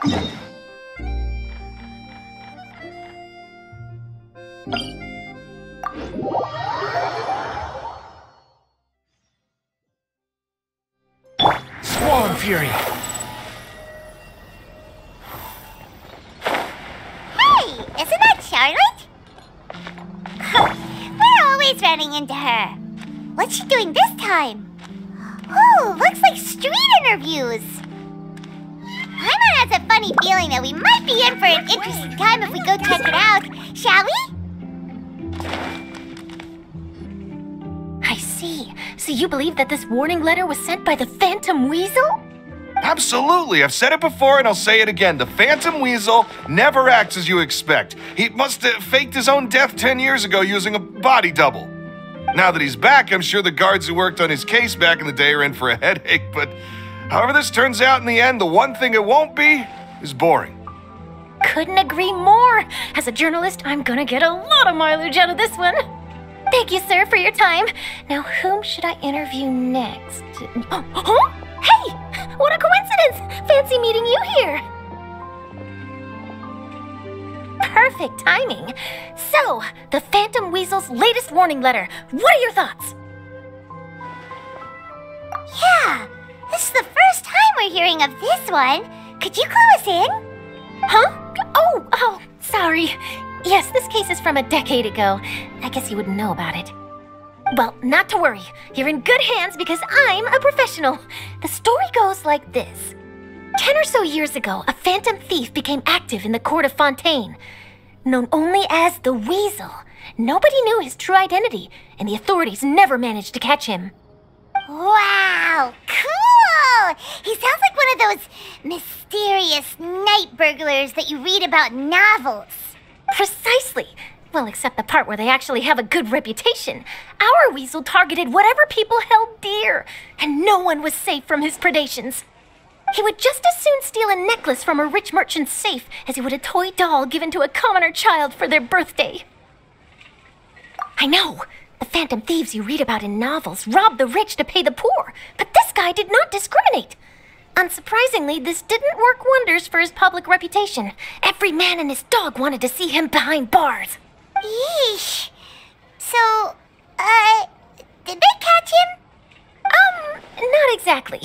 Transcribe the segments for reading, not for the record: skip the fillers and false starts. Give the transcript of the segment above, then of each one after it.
Swarm Fury! Hey, isn't that Charlotte? We're always running into her. What's she doing this time? Oh, looks like street interviews. Paimon has a funny feeling that we might be in for an interesting time if we go check it out. Shall we? I see. So you believe that this warning letter was sent by the Phantom Weasel? Absolutely! I've said it before and I'll say it again. The Phantom Weasel never acts as you expect. He must have faked his own death 10 years ago using a body double. Now that he's back, I'm sure the guards who worked on his case back in the day are in for a headache, but however this turns out in the end, the one thing it won't be is boring. Couldn't agree more. As a journalist, I'm gonna get a lot of mileage out of this one. Thank you, sir, for your time. Now, whom should I interview next? Huh? Hey! What a coincidence! Fancy meeting you here. Perfect timing. So, the Phantom Weasel's latest warning letter. What are your thoughts? Yeah, this is the first time we're hearing of this one. Could you clue us in? Huh? Oh, sorry. Yes, this case is from a decade ago. I guess you wouldn't know about it. Well, not to worry. You're in good hands because I'm a professional. The story goes like this. 10 or so years ago, a phantom thief became active in the court of Fontaine. Known only as the Weasel, nobody knew his true identity, and the authorities never managed to catch him. Wow, cool! He sounds like one of those mysterious night burglars that you read about in novels. Precisely. Well, except the part where they actually have a good reputation. Our Weasel targeted whatever people held dear, and no one was safe from his predations. He would just as soon steal a necklace from a rich merchant's safe as he would a toy doll given to a commoner child for their birthday. I know, the phantom thieves you read about in novels rob the rich to pay the poor, but this guy did not discriminate. Unsurprisingly, this didn't work wonders for his public reputation. Every man and his dog wanted to see him behind bars. Yeesh. So, did they catch him? Not exactly.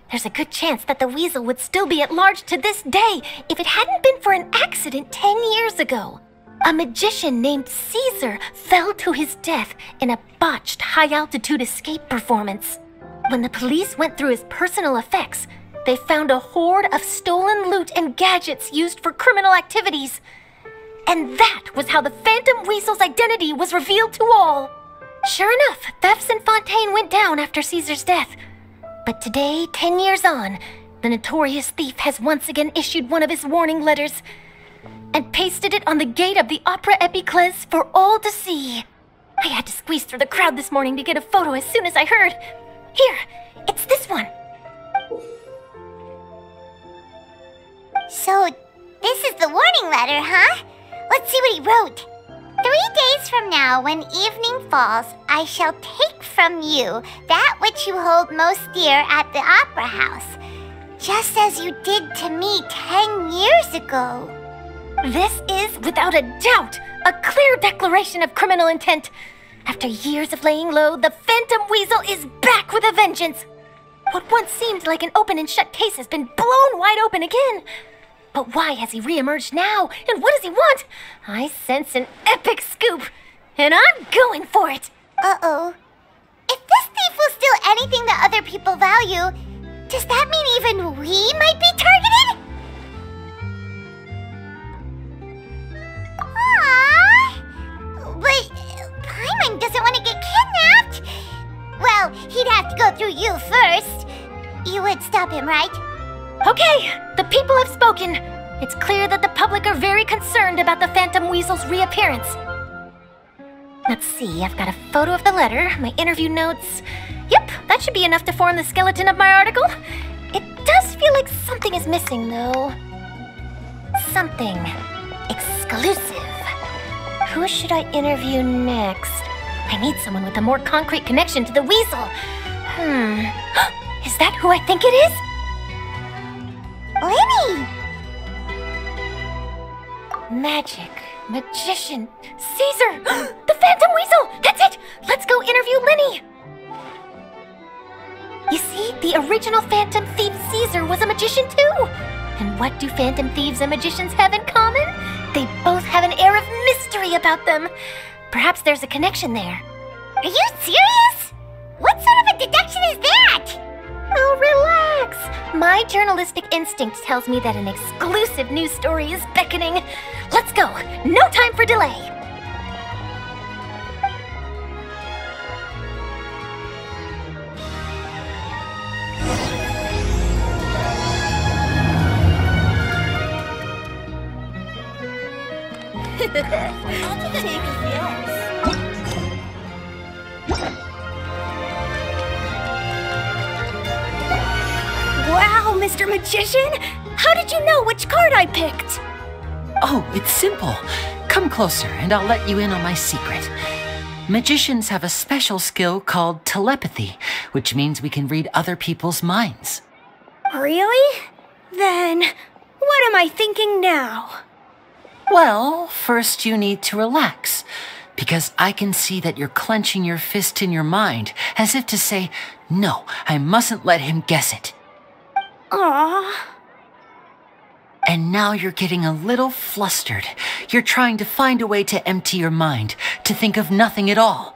There's a good chance that the Weasel would still be at large to this day if it hadn't been for an accident 10 years ago. A magician named Caesar fell to his death in a botched high-altitude escape performance. When the police went through his personal effects, they found a hoard of stolen loot and gadgets used for criminal activities. And that was how the Phantom Weasel's identity was revealed to all. Sure enough, thefts in Fontaine went down after Caesar's death. But today, 10 years on, the notorious thief has once again issued one of his warning letters and pasted it on the gate of the Opera Epiclese for all to see. I had to squeeze through the crowd this morning to get a photo as soon as I heard. Here, it's this one. So, this is the warning letter, huh? Let's see what he wrote. 3 days from now, when evening falls, I shall take from you that which you hold most dear at the Opera House, just as you did to me 10 years ago. This is, without a doubt, a clear declaration of criminal intent. After years of laying low, the Phantom Weasel is back with a vengeance. What once seemed like an open and shut case has been blown wide open again. But why has he reemerged now? And what does he want? I sense an epic scoop, and I'm going for it. Uh-oh. If this thief will steal anything that other people value, does that mean even we might be targeted? Aww. But Paimon doesn't want to get kidnapped. Well, he'd have to go through you first. You would stop him, right? Okay, the people have spoken. It's clear that the public are very concerned about the Phantom Weasel's reappearance. Let's see, I've got a photo of the letter, my interview notes. Yep, that should be enough to form the skeleton of my article. It does feel like something is missing, though. Something exclusive. Who should I interview next? I need someone with a more concrete connection to the Weasel. Is that who I think it is? Lyney! Magic, magician, Caesar, the Phantom Weasel! That's it! Let's go interview Lyney! You see, the original Phantom Thief Caesar was a magician too! And what do Phantom Thieves and magicians have in common? They both have an air of mystery about them. Perhaps there's a connection there. Are you serious? What sort of a deduction is that? Oh, relax! My journalistic instinct tells me that an exclusive news story is beckoning. Let's go! No time for delay! Wow, Mr. Magician! How did you know which card I picked? Oh, it's simple. Come closer and I'll let you in on my secret. Magicians have a special skill called telepathy, which means we can read other people's minds. Really? Then, what am I thinking now? Well, first you need to relax, because I can see that you're clenching your fist in your mind, as if to say, no, I mustn't let him guess it. Aww. And now you're getting a little flustered. You're trying to find a way to empty your mind, to think of nothing at all.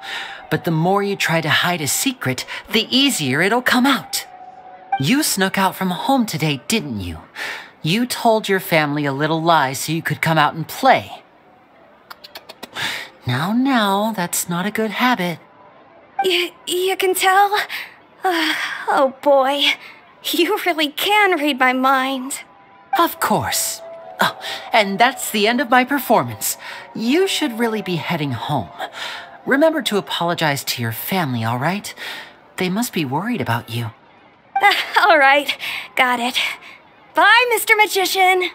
But the more you try to hide a secret, the easier it'll come out. You snuck out from home today, didn't you? You told your family a little lie so you could come out and play. Now, that's not a good habit. You can tell? Oh boy, you really can read my mind. Of course. Oh, and that's the end of my performance. You should really be heading home. Remember to apologize to your family, all right? They must be worried about you. All right, got it. Bye, Mr. Magician.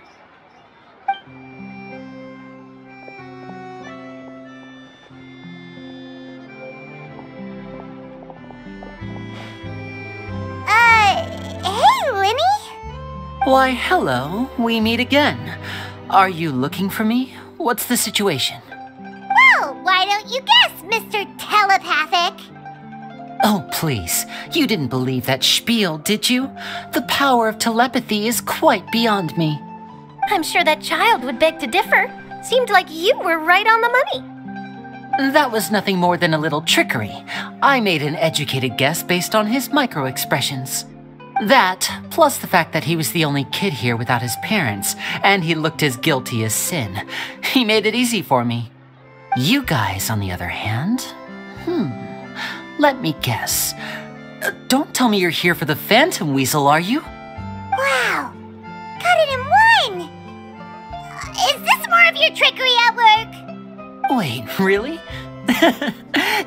Hey, Lyney? Why, hello. We meet again. Are you looking for me? What's the situation? Well, why don't you guess, Mr. Telepathic? Oh, please. You didn't believe that spiel, did you? The power of telepathy is quite beyond me. I'm sure that child would beg to differ. Seemed like you were right on the money. That was nothing more than a little trickery. I made an educated guess based on his micro-expressions. That, plus the fact that he was the only kid here without his parents, and he looked as guilty as sin. He made it easy for me. You guys, on the other hand, let me guess. Don't tell me you're here for the Phantom Weasel, are you? Wow, got it in one! Is this more of your trickery at work? Wait, really?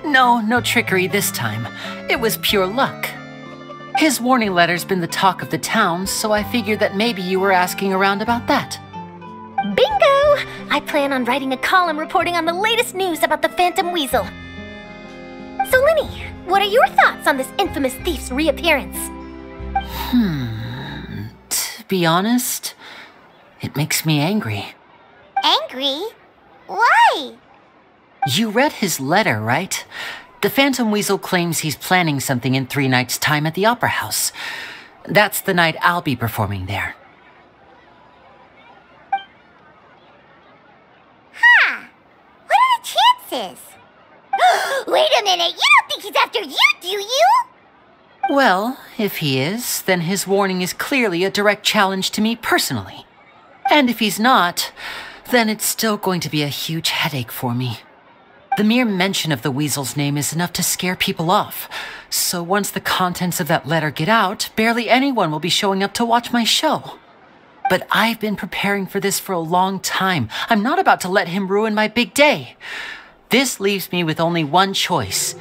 No trickery this time. It was pure luck. His warning letter's been the talk of the town, so I figured that maybe you were asking around about that. Bingo! I plan on writing a column reporting on the latest news about the Phantom Weasel. So, Lyney, what are your thoughts on this infamous thief's reappearance? To be honest, it makes me angry. Angry? Why? You read his letter, right? The Phantom Weasel claims he's planning something in 3 nights' time at the Opera House. That's the night I'll be performing there. What are the chances? Wait a minute, you don't think he's after you, do you? Well, if he is, then his warning is clearly a direct challenge to me personally. And if he's not, then it's still going to be a huge headache for me. The mere mention of the Weasel's name is enough to scare people off. So once the contents of that letter get out, barely anyone will be showing up to watch my show. But I've been preparing for this for a long time. I'm not about to let him ruin my big day. This leaves me with only one choice.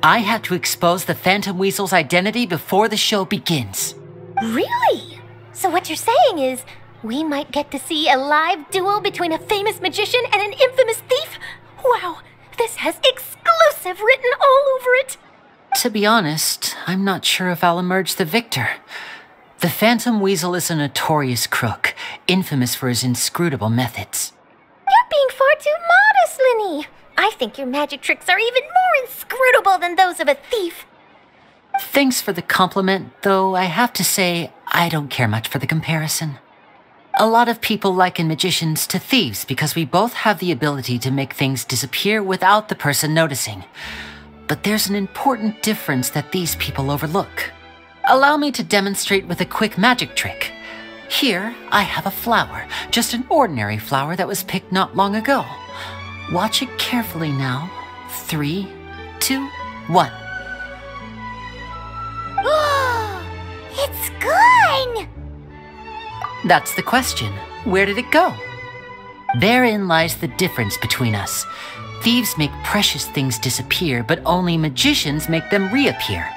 I have to expose the Phantom Weasel's identity before the show begins. Really? So what you're saying is, we might get to see a live duel between a famous magician and an infamous thief? Wow, this has exclusive written all over it. To be honest, I'm not sure if I'll emerge the victor. The Phantom Weasel is a notorious crook, infamous for his inscrutable methods. far too modest, Lyney. I think your magic tricks are even more inscrutable than those of a thief. Thanks for the compliment, though I have to say I don't care much for the comparison. A lot of people liken magicians to thieves because we both have the ability to make things disappear without the person noticing. But there's an important difference that these people overlook. Allow me to demonstrate with a quick magic trick. Here, I have a flower, just an ordinary flower that was picked not long ago. Watch it carefully now. 3, 2, 1. It's gone! That's the question. Where did it go? Therein lies the difference between us. Thieves make precious things disappear, but only magicians make them reappear.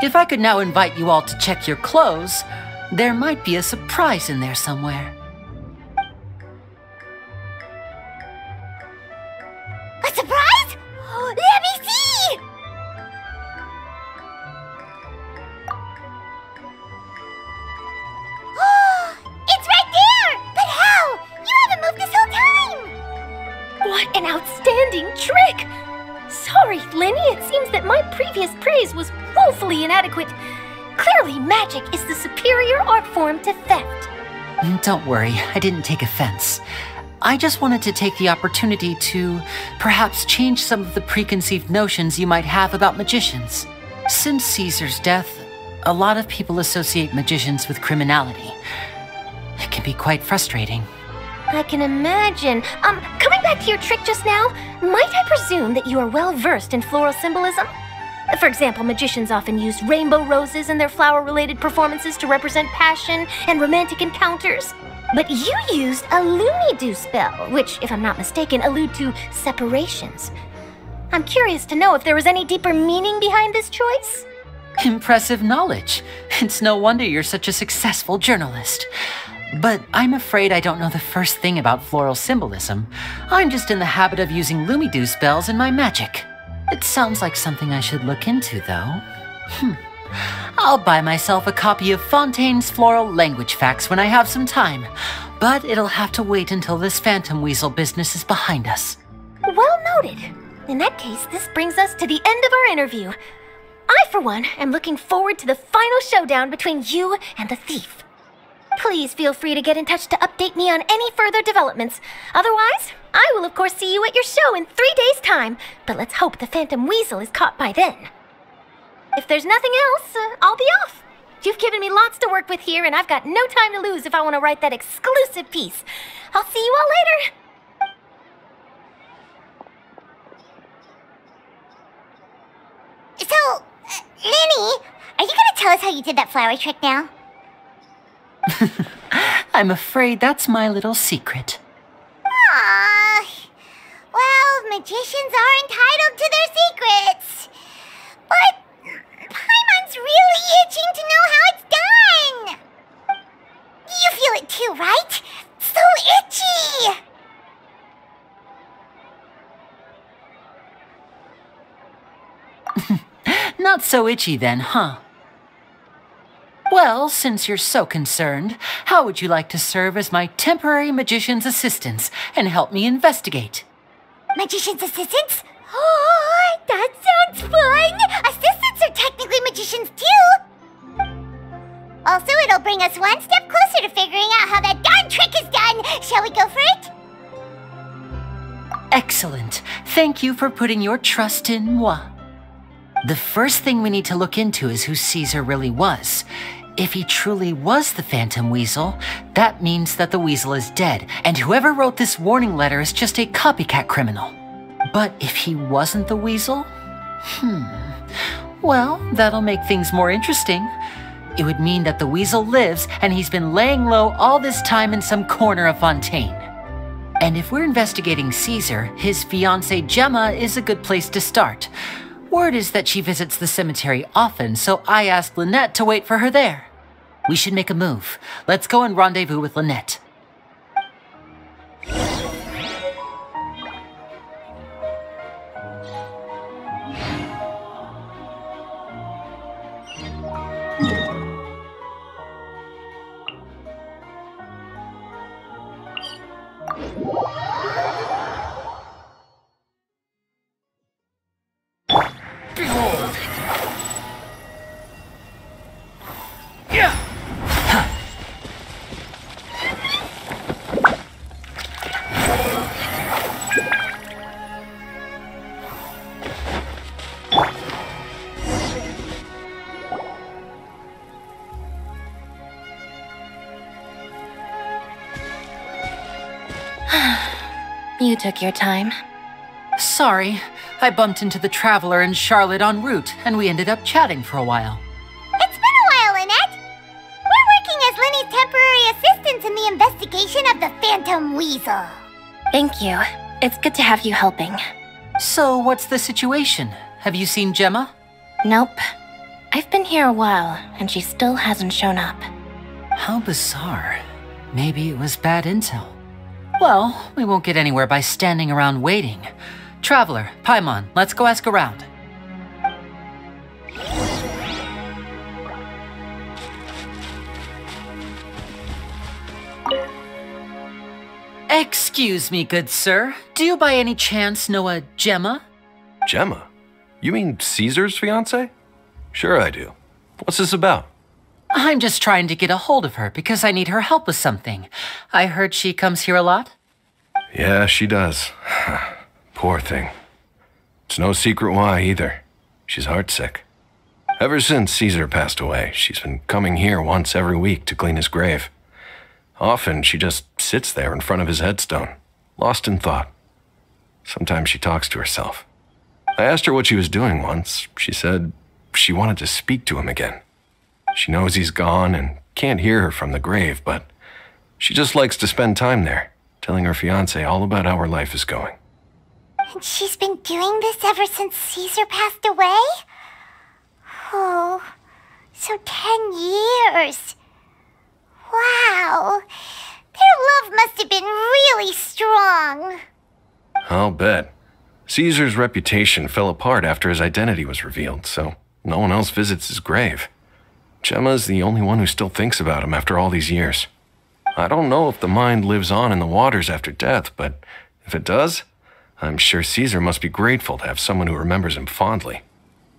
If I could now invite you all to check your clothes, there might be a surprise in there somewhere. A surprise? Let me see! It's right there! But how? You haven't moved this whole time! What an outstanding trick! Sorry, Lyney, it seems that my previous praise was woefully inadequate. Clearly, magic is the superior art form to theft. Don't worry, I didn't take offense. I just wanted to take the opportunity to perhaps change some of the preconceived notions you might have about magicians. Since Caesar's death, a lot of people associate magicians with criminality. It can be quite frustrating. I can imagine. Coming back to your trick just now, might I presume that you are well versed in floral symbolism? For example, magicians often use rainbow roses in their flower-related performances to represent passion and romantic encounters. But you used a Lumi-Do spell, which, if I'm not mistaken, allude to separations. I'm curious to know if there was any deeper meaning behind this choice? Impressive knowledge. It's no wonder you're such a successful journalist. But I'm afraid I don't know the first thing about floral symbolism. I'm just in the habit of using Lumi-Do spells in my magic. It sounds like something I should look into, though. I'll buy myself a copy of Fontaine's Floral Language Facts when I have some time, but it'll have to wait until this phantom weasel business is behind us. Well noted. In that case, this brings us to the end of our interview. I, for one, am looking forward to the final showdown between you and the thief. Please feel free to get in touch to update me on any further developments. Otherwise, I will of course see you at your show in 3 days' time, but let's hope the Phantom Weasel is caught by then. If there's nothing else, I'll be off. You've given me lots to work with here, and I've got no time to lose if I want to write that exclusive piece. I'll see you all later. So, Lyney, are you gonna tell us how you did that flower trick now? I'm afraid that's my little secret. Aww. Well, magicians are entitled to their secrets. But Paimon's really itching to know how it's done. You feel it too, right? So itchy. Not so itchy then, huh? Well, since you're so concerned, how would you like to serve as my temporary magician's assistants and help me investigate? Magician's assistants? Oh, that sounds fun! Assistants are technically magicians too! Also, it'll bring us one step closer to figuring out how that darn trick is done! Shall we go for it? Excellent. Thank you for putting your trust in moi. The first thing we need to look into is who Caesar really was. If he truly was the Phantom Weasel, that means that the weasel is dead, and whoever wrote this warning letter is just a copycat criminal. But if he wasn't the weasel? Well, that'll make things more interesting. It would mean that the weasel lives, and he's been laying low all this time in some corner of Fontaine. And if we're investigating Caesar, his fiancée Gemma is a good place to start. Word is that she visits the cemetery often, so I asked Lynette to wait for her there. We should make a move. Let's go and rendezvous with Lynette. Behold! Yeah! You took your time. Sorry, I bumped into the Traveler and Charlotte en route, and we ended up chatting for a while. It's been a while, Lynette. We're working as Lyney's temporary assistants in the investigation of the Phantom Weasel. Thank you. It's good to have you helping. So, what's the situation? Have you seen Gemma? Nope. I've been here a while, and she still hasn't shown up. How bizarre. Maybe it was bad intel. Well, we won't get anywhere by standing around waiting. Traveler, Paimon, let's go ask around. Excuse me, good sir. Do you by any chance know a Gemma? Gemma? You mean Caesar's fiancé? Sure I do. What's this about? I'm just trying to get a hold of her because I need her help with something. I heard she comes here a lot. Yeah, she does. Poor thing. It's no secret why either. She's heartsick. Ever since Caesar passed away, she's been coming here once every week to clean his grave. Often she just sits there in front of his headstone, lost in thought. Sometimes she talks to herself. I asked her what she was doing once. She said she wanted to speak to him again. She knows he's gone and can't hear her from the grave, but she just likes to spend time there, telling her fiancé all about how her life is going. And she's been doing this ever since Caesar passed away? Oh, so 10 years. Wow. Their love must have been really strong. I'll bet. Caesar's reputation fell apart after his identity was revealed, so no one else visits his grave. Gemma's the only one who still thinks about him after all these years. I don't know if the mind lives on in the waters after death, but if it does, I'm sure Caesar must be grateful to have someone who remembers him fondly.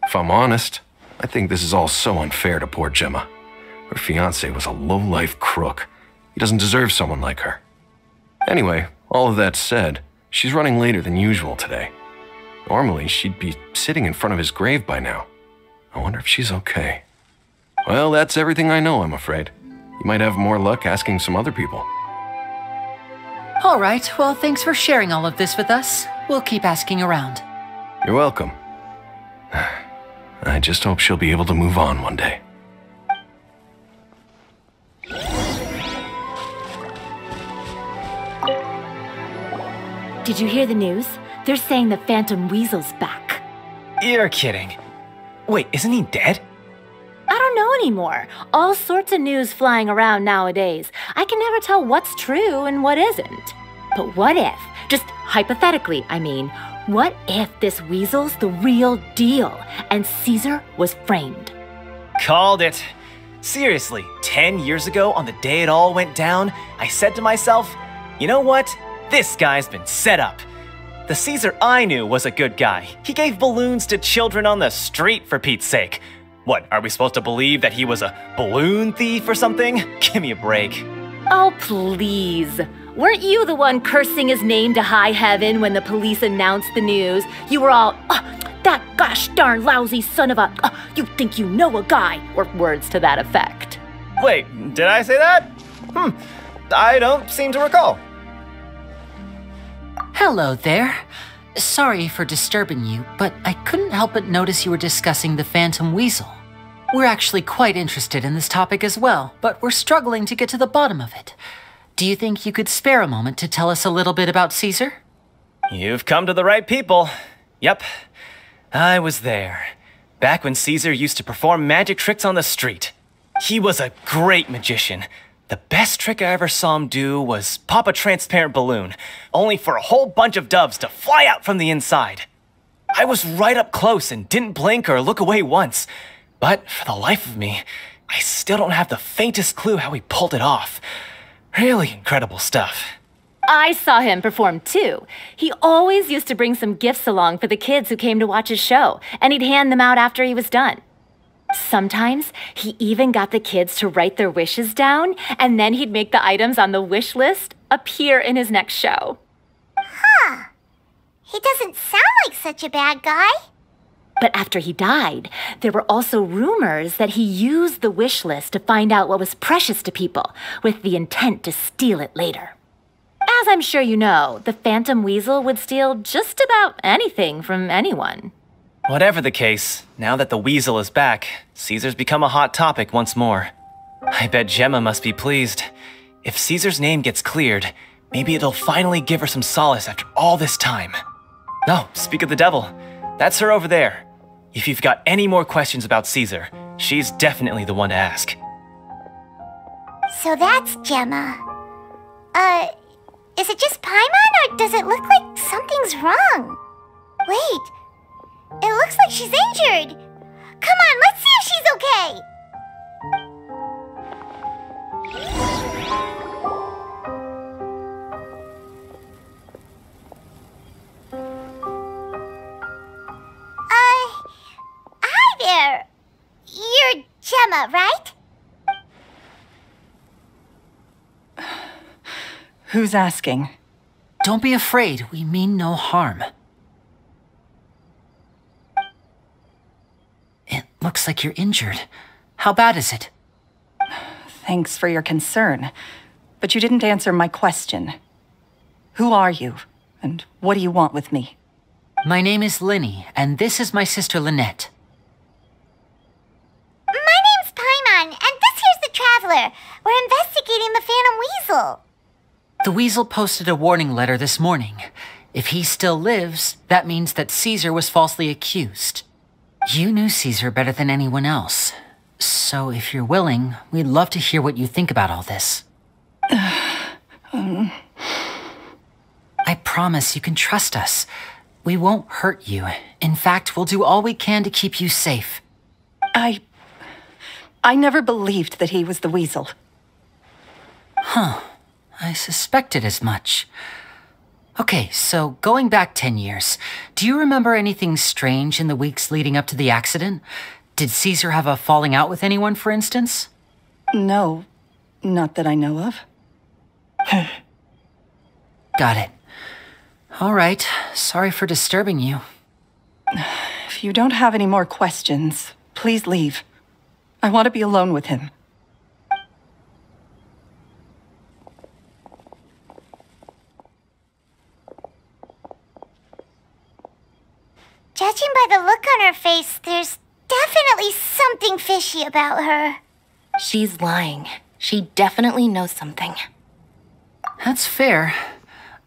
If I'm honest, I think this is all so unfair to poor Gemma. Her fiancé was a low-life crook. He doesn't deserve someone like her. Anyway, all of that said, she's running later than usual today. Normally, she'd be sitting in front of his grave by now. I wonder if she's okay. Well, that's everything I know, I'm afraid. You might have more luck asking some other people. All right, well, thanks for sharing all of this with us. We'll keep asking around. You're welcome. I just hope she'll be able to move on one day. Did you hear the news? They're saying the Phantom Weasel's back. You're kidding. Wait, isn't he dead? I don't know anymore. All sorts of news flying around nowadays. I can never tell what's true and what isn't. But what if, just hypothetically, I mean, what if this weasel's the real deal and Caesar was framed? Called it. Seriously, 10 years ago, on the day it all went down, I said to myself, you know what? This guy's been set up. The Caesar I knew was a good guy. He gave balloons to children on the street, for Pete's sake. What, are we supposed to believe that he was a balloon thief or something? Give me a break. Oh, please. Weren't you the one cursing his name to high heaven when the police announced the news? You were all, that gosh darn lousy son of a, you think you know a guy, or words to that effect. Wait, did I say that? I don't seem to recall. Hello there. Sorry for disturbing you, but I couldn't help but notice you were discussing the Phantom Weasel. We're actually quite interested in this topic as well, but we're struggling to get to the bottom of it. Do you think you could spare a moment to tell us a little bit about Caesar? You've come to the right people. Yep, I was there. Back when Caesar used to perform magic tricks on the street. He was a great magician. The best trick I ever saw him do was pop a transparent balloon, only for a whole bunch of doves to fly out from the inside. I was right up close and didn't blink or look away once, but for the life of me, I still don't have the faintest clue how he pulled it off. Really incredible stuff. I saw him perform too. He always used to bring some gifts along for the kids who came to watch his show, and he'd hand them out after he was done. Sometimes he even got the kids to write their wishes down, and then he'd make the items on the wish list appear in his next show. Huh. He doesn't sound like such a bad guy. But after he died, there were also rumors that he used the wish list to find out what was precious to people, with the intent to steal it later. As I'm sure you know, the Phantom Weasel would steal just about anything from anyone. Whatever the case, now that the Weasel is back, Caesar's become a hot topic once more. I bet Gemma must be pleased. If Caesar's name gets cleared, maybe it'll finally give her some solace after all this time. Oh, speak of the devil. That's her over there. If you've got any more questions about Caesar, she's definitely the one to ask. So that's Gemma. Is it just Paimon, or does it look like something's wrong? Wait, it looks like she's injured. Come on, let's see if she's okay. Hi there. You're Gemma, right? Who's asking? Don't be afraid. We mean no harm. It looks like you're injured. How bad is it? Thanks for your concern, but you didn't answer my question. Who are you, and what do you want with me? My name is Lyney, and this is my sister Lynette. My name's Paimon, and this here's the Traveler. We're investigating the Phantom Weasel. The Weasel posted a warning letter this morning. If he still lives, that means that Caesar was falsely accused. You knew Caesar better than anyone else. So if you're willing, we'd love to hear what you think about all this. I promise you can trust us. We won't hurt you. In fact, we'll do all we can to keep you safe. I never believed that he was the Weasel. Huh. I suspected as much. Okay, so going back 10 years, do you remember anything strange in the weeks leading up to the accident? Did Caesar have a falling out with anyone, for instance? No, not that I know of. Got it. All right, sorry for disturbing you. If you don't have any more questions, please leave. I want to be alone with him. Judging by the look on her face, there's definitely something fishy about her. She's lying. She definitely knows something. That's fair.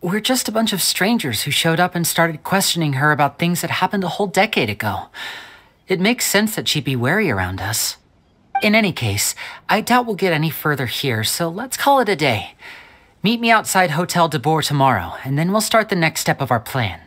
We're just a bunch of strangers who showed up and started questioning her about things that happened a whole decade ago. It makes sense that she'd be wary around us. In any case, I doubt we'll get any further here, so let's call it a day. Meet me outside Hotel de Boer tomorrow, and then we'll start the next step of our plan.